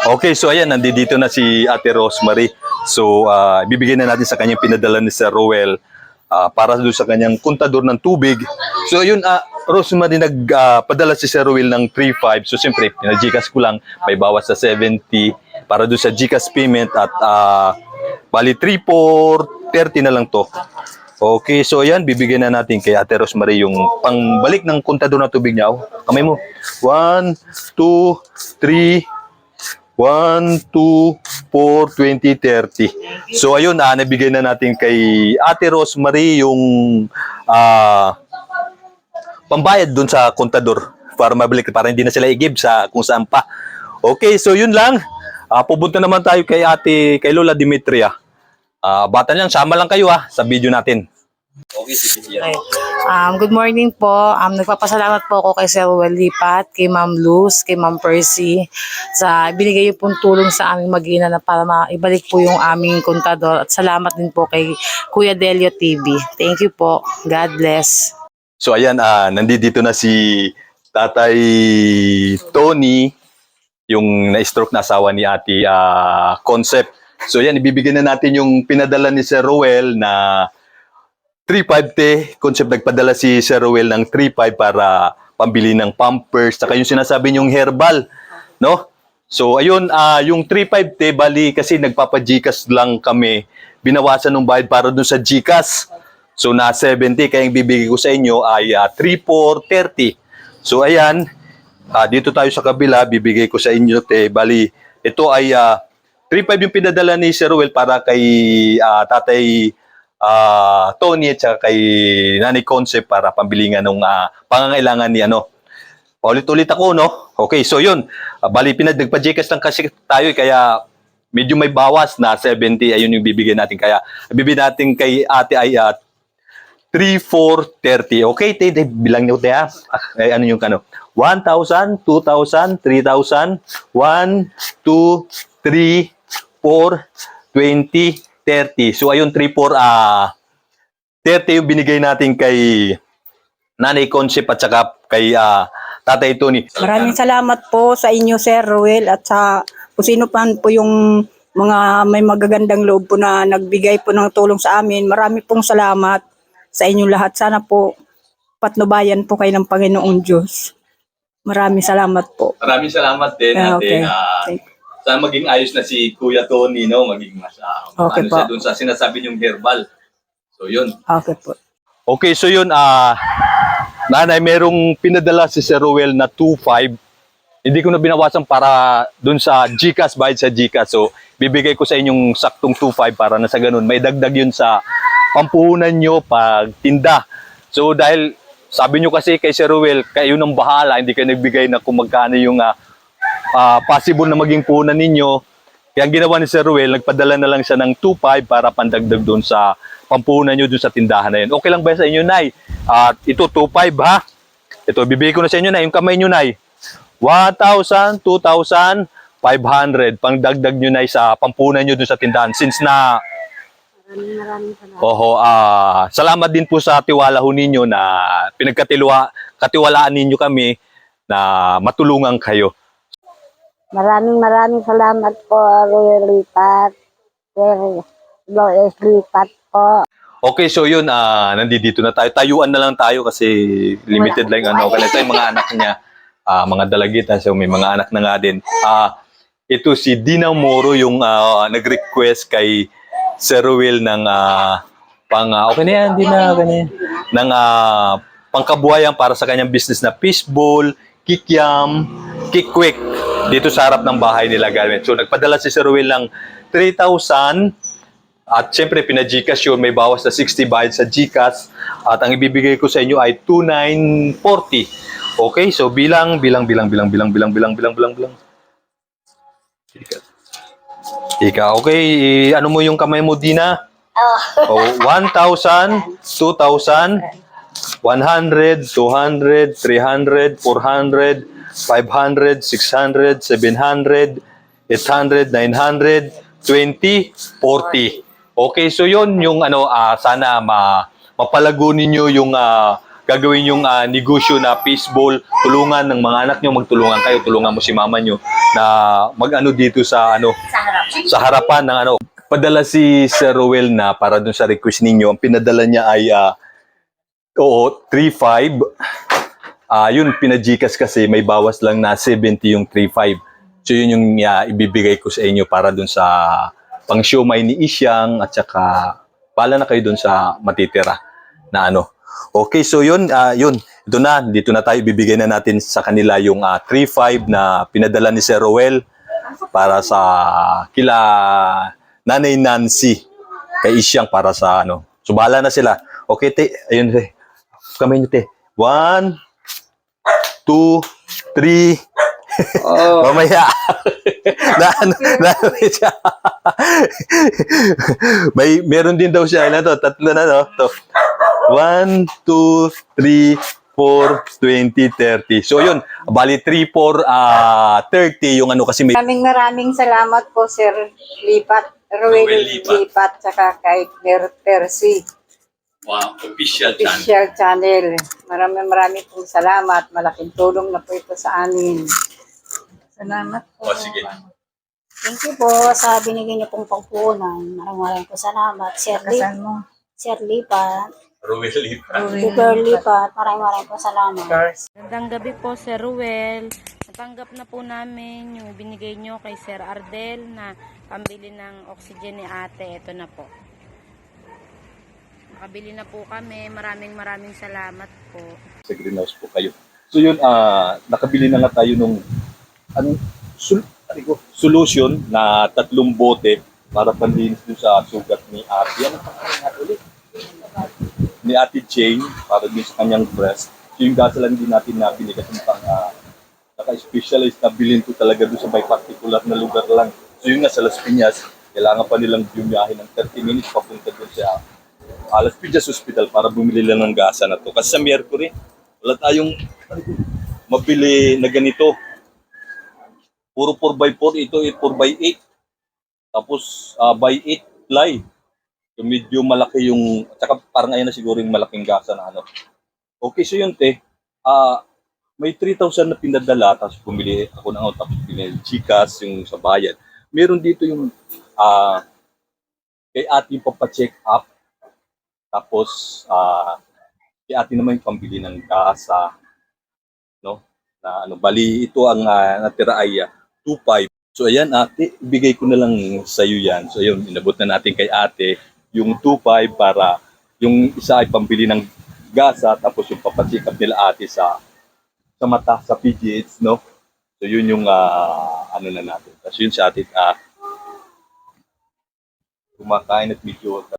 Okay, so ayan, nandito na si Ate Rosemary. So, bibigyan na natin sa kanyang pinadala ni Sir Roel para doon sa kanyang kontador ng tubig. So, ayun, Rosemary, nagpadala si Sir Roel ng 3.5. So, siyempre, pinagikas ko lang, may bawas sa 70 para doon sa GCash payment at bali 3,430 na lang to. Okay, so ayan, bibigyan na natin kay Ate Rosemary yung pangbalik ng kontador ng tubig niya. Kamay mo. 1, 2, 3, 1, 2, 4, 20, 30. So ayun, nabigay na natin kay Ate Rosemary yung pambayad dun sa kontador para mabalik, para hindi na sila i-give sa kung saan pa. Okay, so yun lang. Pupunta naman tayo kay Lola Dimitria. Bata niyan, sama lang kayo sa video natin. Okay, sige. Okay. Good morning po. Nagpapasalamat po ako kay Sir Roel Lipat, kay Ma'am Luz, kay Ma'am Percy sa binigay yung pong tulong sa aming mag-ina na para maibalik po yung aming kontador. At salamat din po kay Kuya Delio TV. Thank you po. God bless. So ayan, nandito na si Tatay Tony, yung na-stroke na asawa ni Ate Concept. So ayan, ibibigyan na natin yung pinadala ni Sir Roel na 3.5 Concept. Nagpadala si Sir Roel ng 3.5 para pambili ng pampers, saka yung sinasabi niyong herbal, no? So ayun, yung 3.5 bali kasi nagpapa-GCash lang kami, binawasan ng bayad para dun sa GCash. So na 70, kaya yung bibigay ko sa inyo ay 3,430. So ayan, dito tayo sa kabila, bibigay ko sa inyo bali ito ay 3.5 yung pinadala ni Sir Roel para kay Tatay Tony at saka kay Nanay Concept para pambili nga nung pangangailangan ni Paulit-ulit ako, no? Okay, so yun. Bali, nagpa-GCash lang kasi tayo kaya medyo may bawas na 70. Ayun yung bibigyan natin. Kaya bibigyan natin kay ate ay 3,430. Okay, bilang nyo tayo. Ano yung 1,000, 2,000, 3,000, 1, 2, 3, 4, 20, 30. So ayun, 3,430 yung binigay natin kay Nanay Concept at saka kay Tatay Tony. Maraming salamat po sa inyo, Sir Roel, at sa kung sino pa po yung mga may magagandang loob po na nagbigay po ng tulong sa amin. Marami pong salamat sa inyo lahat. Sana po patnubayan po kayo ng Panginoong Diyos. Maraming salamat po. Maraming salamat din, ate. Okay. Sana maging ayos na si Kuya Tony, no? Maging mas Okay po. siya dun sa sinasabi niyong herbal. So yun. Okay po. Okay, so yun, Nanay, merong pinadala si Sir Roel na 2.5. Hindi ko na binawasan para dun sa GCash, bayad sa GCash. So, bibigay ko sa inyong saktong 2.5 para na sa ganun. May dagdag yun sa pampuhunan nyo pag tinda. So, dahil sabi nyo kasi kay Sir Roel, kayo nang bahala, hindi kayo nagbigay na kung magkano yung possible na maging puhunan ninyo. Kaya ang ginawa ni Sir Roel, nagpadala na lang siya ng 2.5 para pandagdag doon sa pampuhunan nyo doon sa tindahan na yun. Okay lang ba sa inyo, Nay? At ito, 2.5 ha? Ito, bibigay ko na sa inyo, Nay. Yung kamay nyo, Nay. 1,000, 2,500. Pangdagdag nyo, Nay, sa pampuhunan nyo doon sa tindahan. Since na... Maraming salamat. Salamat din po sa tiwala ho ninyo na katiwalaan ninyo kami na matulungan kayo. Maraming salamat po, Roel Lipat. Sir Roel Lipat po. Okay, so yun, nandito na tayo. Tayuan na lang tayo kasi limited lang Kalita yung mga anak niya, mga dalagitan. So may mga anak na nga din. Ito si Dina Moro yung nag-request kay Sir Roel ng okay na yan, Dina, ng pangkabuhayan para sa kanyang business na fishbowl, kikiam, kikwik dito sa harap ng bahay nila gamit. So nagpadala si Sir Roel ng 3,000 at syempre pina-GCash yun, may bawas na 60 bayad sa GCash at ang ibibigay ko sa inyo ay 2,940. Okay, so bilang. Ika, okay, ano mo yung kamay mo, Dina? 1,000, 2,000, 100, 200, 300, 400, 500, 600, 700, 800, 900, 20, 40. Okay, so yun yung sana mapalago ninyo yung gagawin yung negosyo na baseball, tulungan ng mga anak nyo, magtulungan kayo, tulungan mo si mama nyo na mag-ano dito sa ano, sa harapan ng ano. Padala si Sir Rowel na para dun sa request ninyo, ang pinadala niya ay 3.5. Yun, pinajikas kasi may bawas lang na 70 yung 3.5. So yun yung ibibigay ko sa inyo para dun sa pang siomay ni Isyang at saka pala na kayo dun sa matitira na ano. Okay, so yun, ito na, dito na tayo, ibibigay na natin sa kanila yung 3.5 na pinadala ni Sir Rowel para sa kila Nanay Nancy kay Isyang para sa ano. So bahala na sila. Okay, te, ayun te. Kamay nyo te. 1, 2, 3. Mamaya. Meron din daw siya. Ano to? Tatlo na, no? To. 1, 2, 3, 4, 20, 30. So, yun. Bali, 3, 4, 30 yung ano kasi may... Maraming salamat po, Sir Lipat, Rowel Rowel Lipat. Lipat, saka kay Percy. Wow, official Official channel. Maraming pong salamat. Malaking tulong na po ito sa amin. Salamat po. O, sige. Thank you po sa binigay niyo pong pangpunan. Maraming po salamat. Kasan mo? Sir Lipat, Rowel Lipat. Super Lipat, maraming po salamat. Magandang gabi po, Sir Ruel. Natanggap na po namin yung binigay nyo kay Sir Ardel na pambili ng oxygen ni ate. Ito na po. Nakabili na po kami. Maraming salamat po. Sa greenhouse po kayo. So yun, nakabili na nga tayo nung solution na 3 bote para panlinis dun sa sugat ni ate. Ano pangalan natin ulit? Ni Ate Jane para din sa kanyang breast. So yung gasalan din natin na binigay ng pang naka-specialized na bilhin ko talaga doon sa may particular na lugar lang. So yun nga sa Las Piñas, kailangan pa nilang bumiyahe ng 30 minutes papunta doon sa Las Piñas Hospital para bumili lang ng gasa na to. Kasi sa Mercury, wala tayong mabili na ganito. Puro 4x4, ito 4x8. Tapos by 8 ply. So medyo malaki yung, at saka parang ngayon na siguro yung malaking gasa na ano. Okay, so yun te, may 3,000 na pinadala, tapos pumili ako ng tapos pinili Gcash yung sa bayan. Meron dito yung kay ate yung papacheck up, tapos kay ate naman yung pambili ng gasa, no? Na ano, bali ito ang natira ay 2.5. So ayan ate, ibigay ko na lang sa iyo yan. So ayun, inabot na natin kay ate yung 2.5 para yung isa ay pambili ng gasa, tapos yung papacheck up nila ate sa mata, sa PGH, no? So yun yung ano na natin. Tapos yun sa atin, kumakain at medyo